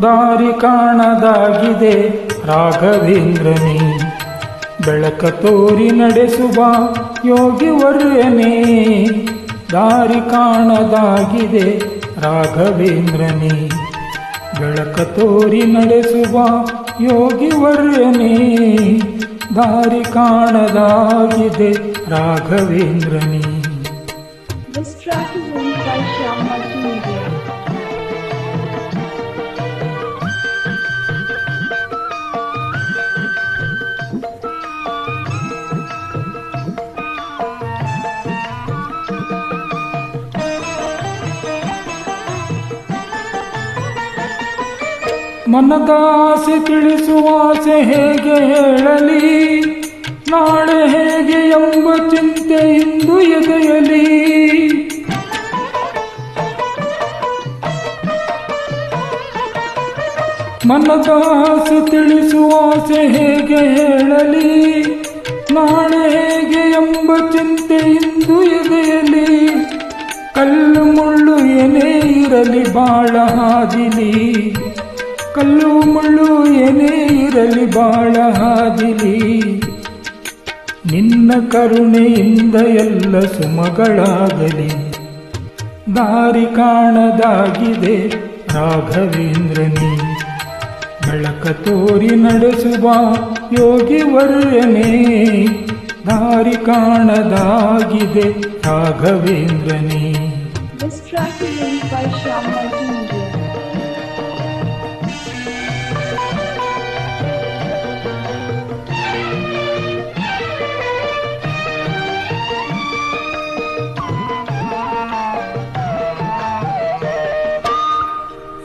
ದಾರಿ ಕಾಣದಾಗಿದೆ ರಾಘವೇಂದ್ರನೇ, ಬೆಳಕ ತೋರಿ ನಡೆಸುವ ಯೋಗಿ ವರ್ಯನೇ. ದಾರಿ ಕಾಣದಾಗಿದೆ ರಾಘವೇಂದ್ರನೇ, ಬೆಳಕ ತೋರಿ ನಡೆಸುವ ಯೋಗಿ ವರ್ಯನೇ. ದಾರಿ ಕಾಣದಾಗಿದೆ ರಾಘವೇಂದ್ರನೇ. This track is owned by Shyam Multimedia. ಮನದಾಸೆ ತಿಳಿಸುವಾಸೆ ಹೇಗೆ ಹೇಳಲಿ, ನಾಳೆ ಹೇಗೆ ಎಂಬ ಚಿಂತೆ ಇಂದು ಎದೆಯಲಿ. ಮನದಾಸೆ ತಿಳಿಸುವಾಸೆ ಹೇಗೆ ಹೇಳಲಿ, ನಾಳೆ ಹೇಗೆ ಎಂಬ ಚಿಂತೆ ಇಂದು ಎದೆಯಲಿ. ಕಲ್ಲು ಮುಳ್ಳು ಏನೇ ಇರಲಿ ಬಾಳ ಹಾದಿಲಿ, ಕಲ್ಲು ಮುಳ್ಳು ಏನೇ ಇರಲಿ ಬಾಳ ಹಾದಿಲಿ. ನಿನ್ನ ಕರುಣೆಯಿಂದ ಎಲ್ಲ ಸುಮಗಳಾಗಲಿ. ದಾರಿ ಕಾಣದಾಗಿದೆ ರಾಘವೇಂದ್ರನೇ, ಬೆಳಕ ತೋರಿ ನಡೆಸುವ ಯೋಗಿ ವರ್ಯನೇ. ದಾರಿ ಕಾಣದಾಗಿದೆ ರಾಘವೇಂದ್ರನೇ. This track is owned by Shyam Multimedia.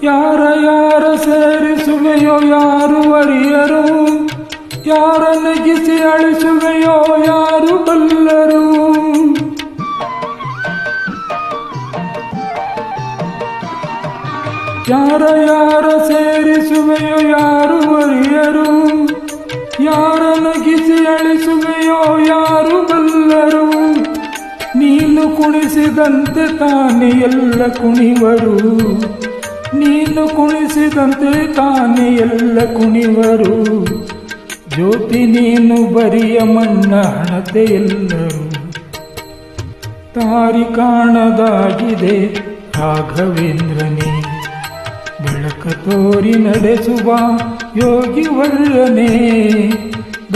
ಯಾರ ಯಾರ ಸೇರಿಸುವೆಯೋ ಯಾರು ಅರಿಯರು, ಯಾರ ನಗಿಸಿ ಅಳಿಸುವೆಯೋ ಯಾರು ಬಲ್ಲರು. ಯಾರ ಯಾರ ಸೇರಿಸುವೆಯೋ ಯಾರು ಅರಿಯರು, ಯಾರ ನಗಿಸಿ ಅಳಿಸುವೆಯೋ ಯಾರು ಬಲ್ಲರು. ನೀನು ಕುಣಿಸಿದಂತೆ ತಾನೇ ಎಲ್ಲ ಕುಣಿವರು, ನೀನು ಕುಣಿಸಿದಂತೆ ತಾನೇ ಎಲ್ಲ ಕುಣಿವರು. ಜ್ಯೋತಿ ನೀನು ಬರಿಯ ಮಣ್ಣ ಹಣತೆ ಎಲ್ಲರೂ. ದಾರಿ ಕಾಣದಾಗಿದೆ ರಾಘವೇಂದ್ರನೇ, ಬೆಳಕ ತೋರಿ ನಡೆಸುವ ಯೋಗಿ ವರ್ಯನೇ.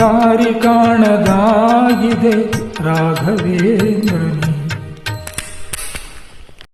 ದಾರಿ ಕಾಣದಾಗಿದೆ ರಾಘವೇಂದ್ರ.